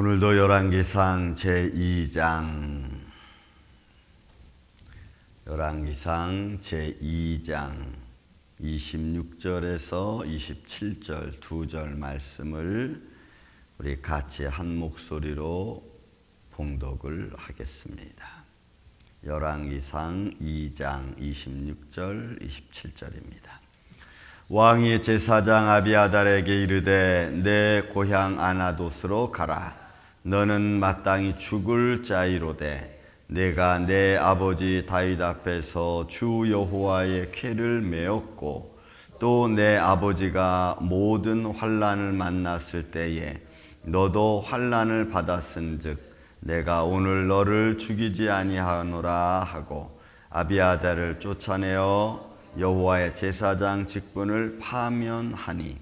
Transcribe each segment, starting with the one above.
오늘도 열왕기상 제2장 26절에서 27절 두 절 말씀을 우리 같이 한 목소리로 봉독을 하겠습니다. 열왕기상 2장 26절 27절입니다. 왕이 제사장 아비아달에게 이르되 내 고향 아나돗으로 가라. 너는 마땅히 죽을 자이로되 내가 내 아버지 다윗 앞에서 주 여호와의 궤를 메었고 또 내 아버지가 모든 환난을 만났을 때에 너도 환난을 받았은즉 내가 오늘 너를 죽이지 아니하노라 하고 아비아달을 쫓아내어 여호와의 제사장 직분을 파면하니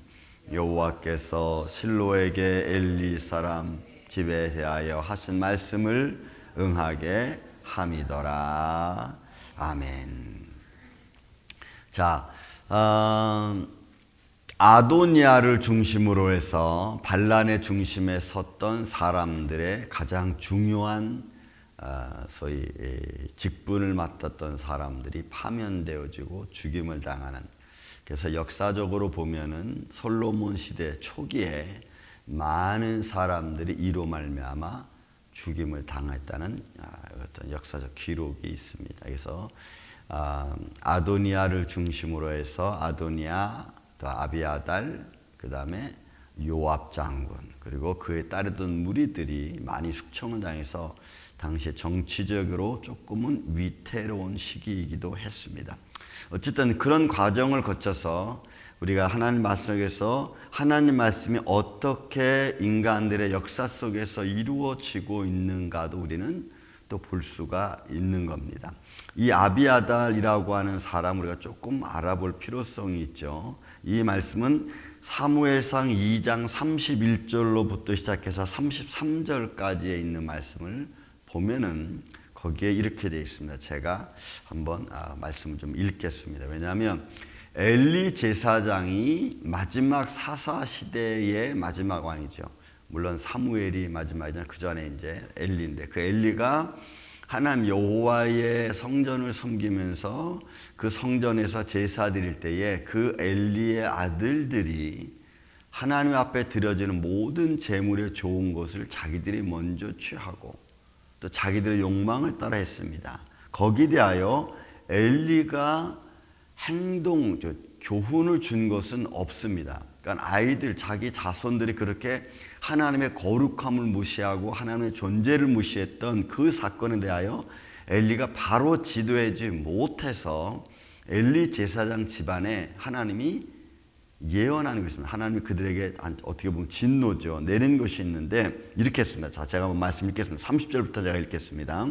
여호와께서 실로에게 엘리 사람 집에 대하여 하신 말씀을 응하게 함이더라. 아멘. 자, 아도니아를 중심으로 해서 반란의 중심에 섰던 사람들의 가장 중요한 소위 직분을 맡았던 사람들이 파면되어지고 죽임을 당하는, 그래서 역사적으로 보면은 솔로몬 시대 초기에 많은 사람들이 이로 말미암아 죽임을 당했다는 어떤 역사적 기록이 있습니다. 그래서 아도니아를 중심으로 해서 아도니아, 또 아비아달, 그 다음에 요압 장군, 그리고 그에 따르던 무리들이 많이 숙청을 당해서 당시 정치적으로 조금은 위태로운 시기이기도 했습니다. 어쨌든 그런 과정을 거쳐서 우리가 하나님 말씀에서 하나님 말씀이 어떻게 인간들의 역사 속에서 이루어지고 있는가도 우리는 또 볼 수가 있는 겁니다. 이 아비아달이라고 하는 사람 우리가 조금 알아볼 필요성이 있죠. 이 말씀은 사무엘상 2장 31절로부터 시작해서 33절까지에 있는 말씀을 보면은 거기에 이렇게 되어 있습니다. 제가 한번 말씀을 좀 읽겠습니다. 왜냐하면 엘리 제사장이 마지막 사사 시대의 마지막 왕이죠. 물론 사무엘이 마지막이잖아요. 그 전에 이제 엘리인데, 그 엘리가 하나님 여호와의 성전을 섬기면서 그 성전에서 제사 드릴 때에 그 엘리의 아들들이 하나님 앞에 드려지는 모든 제물의 좋은 것을 자기들이 먼저 취하고 또 자기들의 욕망을 따라 했습니다. 거기에 대하여 엘리가 교훈을 준 것은 없습니다. 그러니까 아이들, 자기 자손들이 그렇게 하나님의 거룩함을 무시하고 하나님의 존재를 무시했던 그 사건에 대하여 엘리가 바로 지도하지 못해서 엘리 제사장 집안에 하나님이 예언하는 것입니다. 하나님이 그들에게 어떻게 보면 진노죠. 내린 것이 있는데 이렇게 했습니다. 자, 제가 한번 말씀 읽겠습니다. 30절부터 제가 읽겠습니다.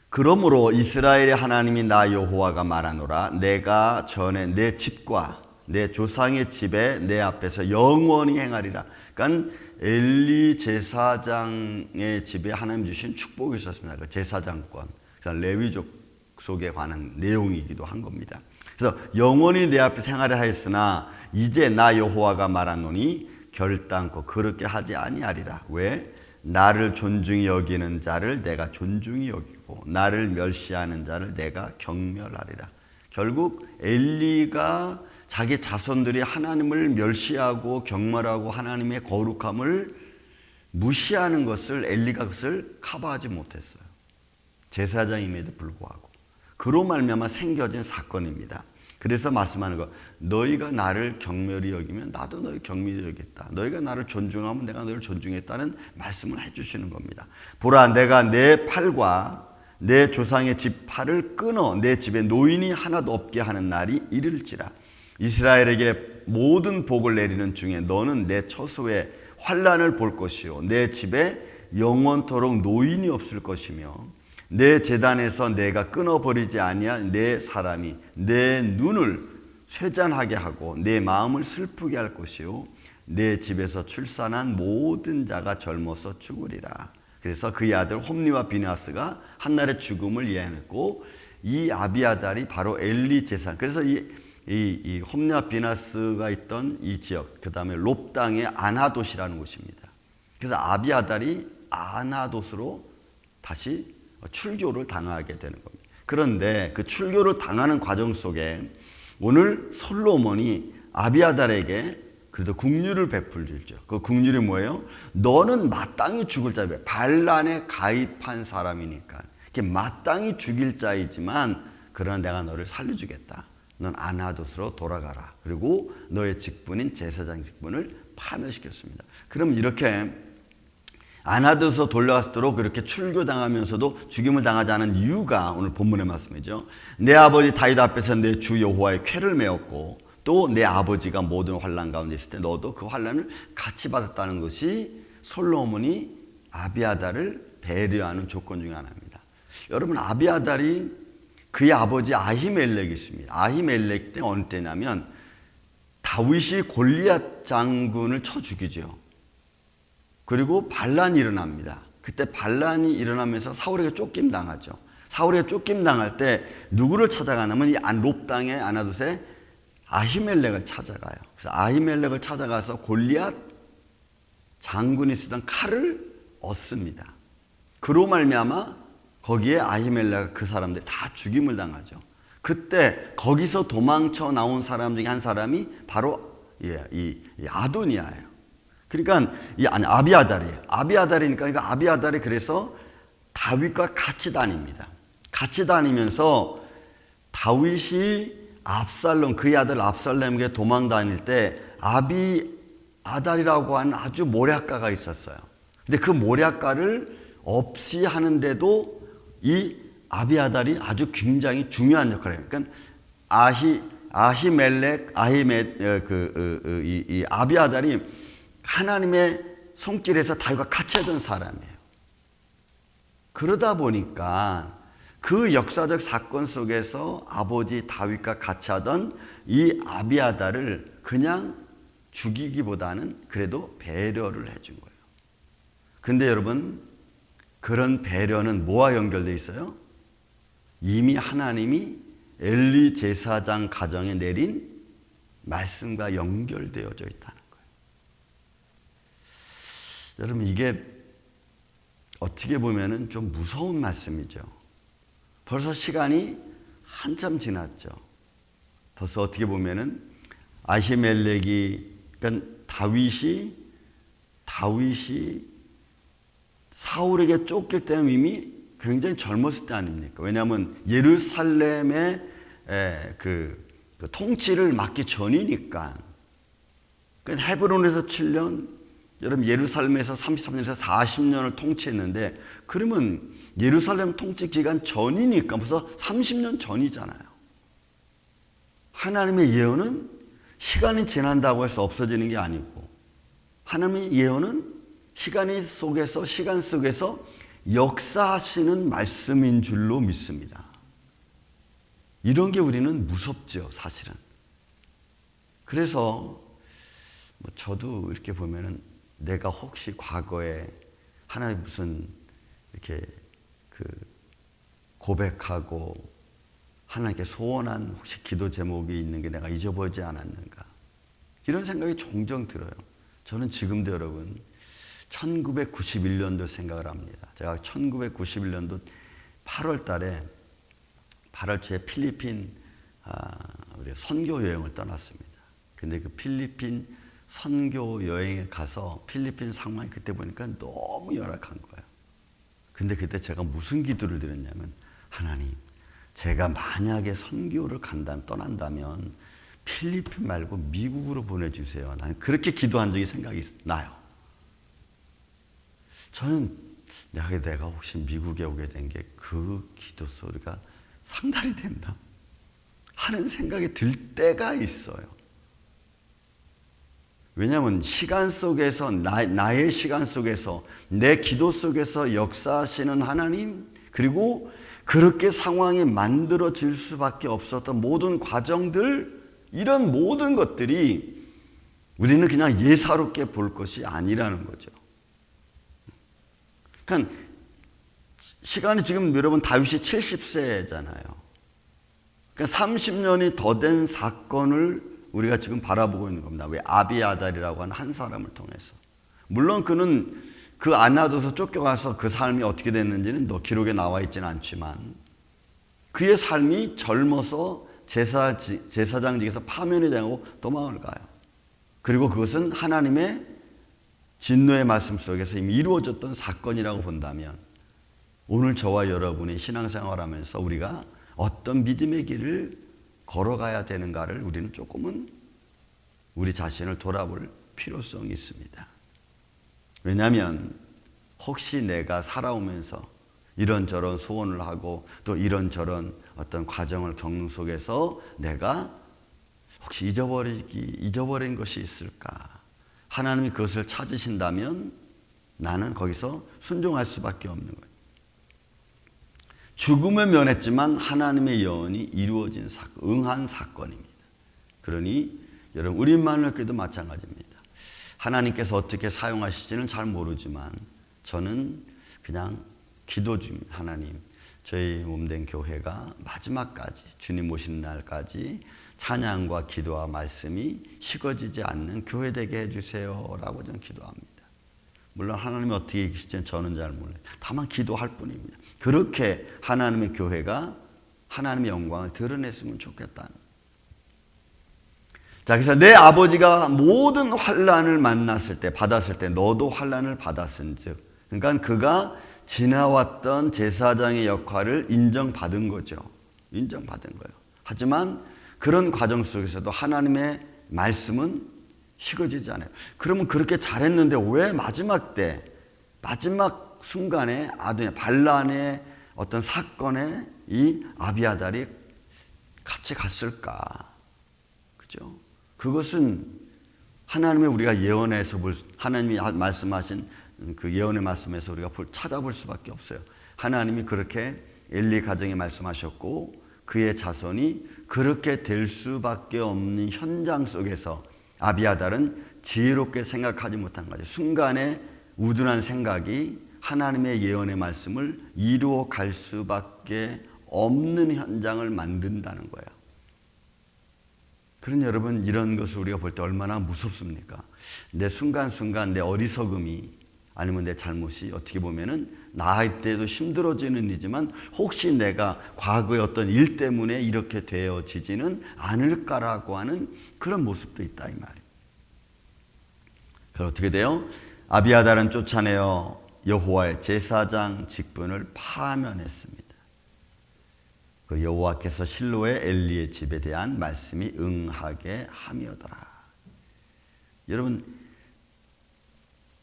그러므로 이스라엘의 하나님이 나 여호와가 말하노라. 내가 전에 내 집과 내 조상의 집에 내 앞에서 영원히 행하리라. 그러니까 엘리 제사장의 집에 하나님 주신 축복이 있었습니다. 그 제사장권, 그러니까 레위족 속에 관한 내용이기도 한 겁니다. 그래서 영원히 내 앞에 생활을 하였으나 이제 나 여호와가 말하노니 결단코 그렇게 하지 아니하리라. 왜? 나를 존중히 여기는 자를 내가 존중히 여기고 나를 멸시하는 자를 내가 경멸하리라. 결국 엘리가 자기 자손들이 하나님을 멸시하고 경멸하고 하나님의 거룩함을 무시하는 것을 엘리가 그것을 커버하지 못했어요. 제사장임에도 불구하고. 그로 말미암아 생겨진 사건입니다. 그래서 말씀하는 거, 너희가 나를 경멸히 여기면 나도 너희 경멸히 여기겠다. 너희가 나를 존중하면 내가 너희를 존중했다는 말씀을 해주시는 겁니다. 보라, 내가 내 팔과 내 조상의 집 팔을 끊어 내 집에 노인이 하나도 없게 하는 날이 이를지라. 이스라엘에게 모든 복을 내리는 중에 너는 내 처소에 환난을 볼 것이요 내 집에 영원토록 노인이 없을 것이며 내 제단에서 내가 끊어버리지 아니할 내 사람이 내 눈을 쇠잔하게 하고 내 마음을 슬프게 할 것이요 내 집에서 출산한 모든 자가 젊어서 죽으리라. 그래서 그의 아들 홈니와 비나스가 한날의 죽음을 예언했고 이 아비아달이 바로 엘리 제사장. 그래서 이 홈니와 비나스가 있던 이 지역, 그 다음에 롭 땅의 아나돗이라는 곳입니다. 그래서 아비아달이 아나돗으로 다시 출교를 당하게 되는 겁니다. 그런데 그 출교를 당하는 과정 속에 오늘 솔로몬이 아비아달에게 그래도 긍휼을 베풀죠. 그 긍휼이 뭐예요? 너는 마땅히 죽을 자야. 반란에 가입한 사람이니까. 마땅히 죽일 자이지만 그러나 내가 너를 살려주겠다. 넌 아나돗으로 돌아가라. 그리고 너의 직분인 제사장 직분을 파멸시켰습니다. 그럼 이렇게 아나돗으로 돌려갔도록 그렇게 출교당하면서도 죽임을 당하지 않은 이유가 오늘 본문의 말씀이죠. 내 아버지 다윗 앞에서 내 주 여호와의 쾌를 메었고 또 내 아버지가 모든 환난 가운데 있을 때 너도 그 환난을 같이 받았다는 것이 솔로몬이 아비아달을 배려하는 조건 중에 하나입니다. 여러분, 아비아달이 그의 아버지 아히멜렉이 있습니다. 아히멜렉 때 어느 때냐면 다윗이 골리앗 장군을 쳐 죽이죠. 그리고 반란이 일어납니다. 그때 반란이 일어나면서 사울에게 쫓김 당하죠. 사울에게 쫓김 당할 때 누구를 찾아가냐면 이 롭 땅의 아나돗의 아히멜렉을 찾아가요. 그래서 아히멜렉을 찾아가서 골리앗 장군이 쓰던 칼을 얻습니다. 그로 말미암아 거기에 아히멜렉 그 사람들이 다 죽임을 당하죠. 그때 거기서 도망쳐 나온 사람 중에 한 사람이 바로 이 아도니아예요. 그러니까 아비아달이에요. 아비아달이니까 아비아달이 그래서 다윗과 같이 다닙니다. 같이 다니면서 다윗이 그의 아들 압살롬에게 도망 다닐 때 아비아달이라고 하는 아주 모략가가 있었어요. 근데 그 모략가를 없이 하는데도 이 아비아달이 아주 굉장히 중요한 역할을 해요. 그러니까 이 아비아달이 하나님의 손길에서 다윗과 같이 하던 사람이에요. 그러다 보니까 그 역사적 사건 속에서 아버지 다윗과 같이 하던 이 아비아달을 그냥 죽이기보다는 그래도 배려를 해준 거예요. 근데 여러분, 그런 배려는 뭐와 연결되어 있어요? 이미 하나님이 엘리 제사장 가정에 내린 말씀과 연결되어져 있다는 거예요. 여러분, 이게 어떻게 보면은 좀 무서운 말씀이죠. 벌써 시간이 한참 지났죠. 벌써 어떻게 보면은 아히멜렉이, 그러니까 다윗이 사울에게 쫓길 때는 이미 굉장히 젊었을 때 아닙니까? 왜냐하면 예루살렘의 그 통치를 맡기 전이니까. 그러니까 헤브론에서 7년, 여러분 예루살렘에서 33년에서 40년을 통치했는데, 그러면 예루살렘 통치 기간 전이니까 벌써 30년 전이잖아요. 하나님의 예언은 시간이 지난다고 해서 없어지는 게 아니고, 하나님의 예언은 시간 속에서 역사하시는 말씀인 줄로 믿습니다. 이런 게 우리는 무섭죠, 사실은. 그래서 저도 이렇게 보면은 내가 혹시 과거에 하나님 무슨 이렇게 고백하고 하나님께 소원한 혹시 기도 제목이 있는 게 내가 잊어버리지 않았는가, 이런 생각이 종종 들어요. 저는 지금도 여러분 1991년도 생각을 합니다. 제가 1991년도 8월 달에 8월 초에 필리핀 우리 선교 여행을 떠났습니다. 근데 그 필리핀 선교 여행에 가서 필리핀 상황이 그때 보니까 너무 열악한 거예요. 근데 그때 제가 무슨 기도를 드렸냐면, 하나님, 제가 만약에 선교를 떠난다면 필리핀 말고 미국으로 보내주세요. 나는 그렇게 기도한 적이 생각이 나요. 저는 내가 혹시 미국에 오게 된 게 그 기도 소리가 상달이 된다 하는 생각이 들 때가 있어요. 왜냐하면 시간 속에서 나의 시간 속에서 내 기도 속에서 역사하시는 하나님, 그리고 그렇게 상황이 만들어질 수밖에 없었던 모든 과정들, 이런 모든 것들이 우리는 그냥 예사롭게 볼 것이 아니라는 거죠. 그러니까 시간이 지금 여러분 다윗이 70세잖아요. 그러니까 30년이 더 된 사건을 우리가 지금 바라보고 있는 겁니다. 왜? 아비아달이라고 하는 한 사람을 통해서. 물론 그는 그 안 놔둬서 쫓겨가서 그 삶이 어떻게 됐는지는 기록에 나와 있지는 않지만 그의 삶이 젊어서 제사장직에서 파면이 되고 도망을 가요. 그리고 그것은 하나님의 진노의 말씀 속에서 이미 이루어졌던 사건이라고 본다면 오늘 저와 여러분이 신앙생활하면서 우리가 어떤 믿음의 길을 걸어가야 되는가를 우리는 조금은 우리 자신을 돌아볼 필요성이 있습니다. 왜냐하면 혹시 내가 살아오면서 이런저런 소원을 하고 또 이런저런 어떤 과정을 겪는 속에서 내가 혹시 잊어버린 것이 있을까? 하나님이 그것을 찾으신다면 나는 거기서 순종할 수밖에 없는 거예요. 죽음에 면했지만 하나님의 예언이 이루어진 사건, 응한 사건입니다. 그러니 여러분 우리만을 교회도 마찬가지입니다. 하나님께서 어떻게 사용하실지는 잘 모르지만 저는 그냥 기도 중입니다. 하나님, 저희 몸된 교회가 마지막까지 주님 오시는 날까지 찬양과 기도와 말씀이 식어지지 않는 교회 되게 해주세요 라고 저는 기도합니다. 물론 하나님이 어떻게 계실지는 저는 잘 몰라요. 다만 기도할 뿐입니다. 그렇게 하나님의 교회가 하나님의 영광을 드러냈으면 좋겠다는. 자, 그래서 내 아버지가 모든 환난을 받았을 때 너도 환난을 받았은즉, 그러니까 그가 지나왔던 제사장의 역할을 인정받은 거죠. 인정받은 거예요. 하지만 그런 과정 속에서도 하나님의 말씀은 식어지지 않아요. 그러면 그렇게 잘했는데 왜 마지막 순간에 반란의 어떤 사건에 이 아비아달이 같이 갔을까? 그죠? 그것은 하나님의 우리가 예언에서 하나님이 말씀하신 그 예언의 말씀에서 우리가 찾아볼 수밖에 없어요. 하나님이 그렇게 엘리 가정에 말씀하셨고 그의 자손이 그렇게 될 수밖에 없는 현장 속에서 아비아달은 지혜롭게 생각하지 못한 거죠. 순간에 우둔한 생각이 하나님의 예언의 말씀을 이루어 갈 수밖에 없는 현장을 만든다는 거예요. 그런 여러분, 이런 것을 우리가 볼 때 얼마나 무섭습니까? 내 순간순간 내 어리석음이 아니면 내 잘못이 어떻게 보면은 나이 때도 힘들어지는 일이지만 혹시 내가 과거의 어떤 일 때문에 이렇게 되어지지는 않을까라고 하는 그런 모습도 있다 이 말이에요. 그럼 어떻게 돼요? 아비아달은 쫓아내어 여호와의 제사장 직분을 파면했습니다. 그 여호와께서 실로의 엘리의 집에 대한 말씀이 응하게 함이었더라. 여러분,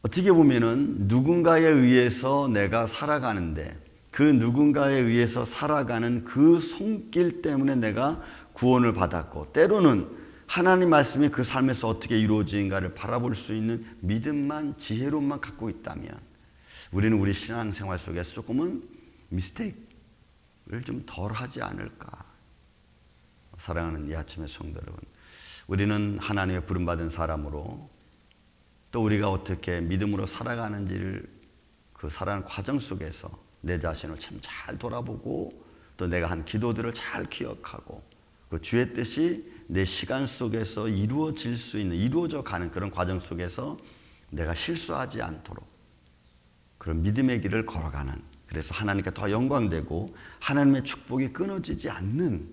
어떻게 보면은 누군가에 의해서 내가 살아가는데 그 누군가에 의해서 살아가는 그 손길 때문에 내가 구원을 받았고, 때로는 하나님 말씀이 그 삶에서 어떻게 이루어지는가를 바라볼 수 있는 믿음만, 지혜로만 갖고 있다면 우리는 우리 신앙생활 속에서 조금은 미스테이크를 좀 덜 하지 않을까. 사랑하는 이 아침의 성도 여러분, 우리는 하나님의 부름받은 사람으로 또 우리가 어떻게 믿음으로 살아가는지를 그 살아가는 과정 속에서 내 자신을 참 잘 돌아보고 또 내가 한 기도들을 잘 기억하고 그 주의 뜻이 내 시간 속에서 이루어져 가는 그런 과정 속에서 내가 실수하지 않도록 그런 믿음의 길을 걸어가는, 그래서 하나님께 더 영광되고 하나님의 축복이 끊어지지 않는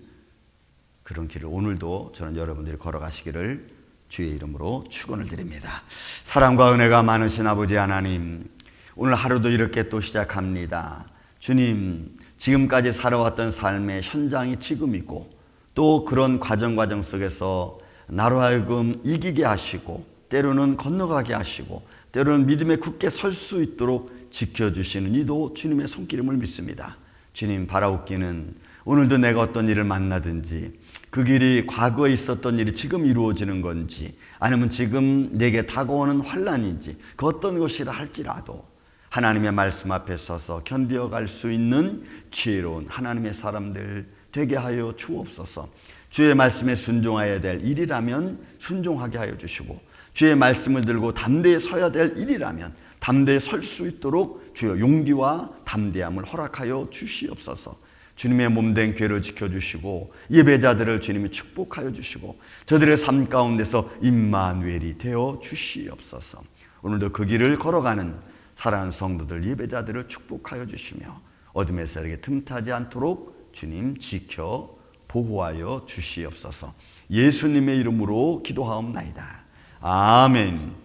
그런 길을 오늘도 저는 여러분들이 걸어가시기를 주의 이름으로 축원을 드립니다. 사랑과 은혜가 많으신 아버지 하나님, 오늘 하루도 이렇게 또 시작합니다. 주님, 지금까지 살아왔던 삶의 현장이 지금이고 또 그런 과정 속에서 나로 하여금 이기게 하시고 때로는 건너가게 하시고 때로는 믿음에 굳게 설 수 있도록 지켜주시는 이도 주님의 손길임을 믿습니다. 주님, 바라옵기는 오늘도 내가 어떤 일을 만나든지 그 길이 과거에 있었던 일이 지금 이루어지는 건지 아니면 지금 내게 다가오는 환난인지 그 어떤 것이라 할지라도 하나님의 말씀 앞에 서서 견디어갈 수 있는 지혜로운 하나님의 사람들 되게 하여 주옵소서. 주의 말씀에 순종해야 될 일이라면 순종하게 하여 주시고 주의 말씀을 들고 담대히 서야 될 일이라면 담대히 설 수 있도록 주여 용기와 담대함을 허락하여 주시옵소서. 주님의 몸된 교회를 지켜주시고 예배자들을 주님이 축복하여 주시고 저들의 삶 가운데서 임마누엘이 되어 주시옵소서. 오늘도 그 길을 걸어가는 사랑하는 성도들, 예배자들을 축복하여 주시며 어둠의 세력에 틈타지 않도록 주님 지켜 보호하여 주시옵소서. 예수님의 이름으로 기도하옵나이다. 아멘.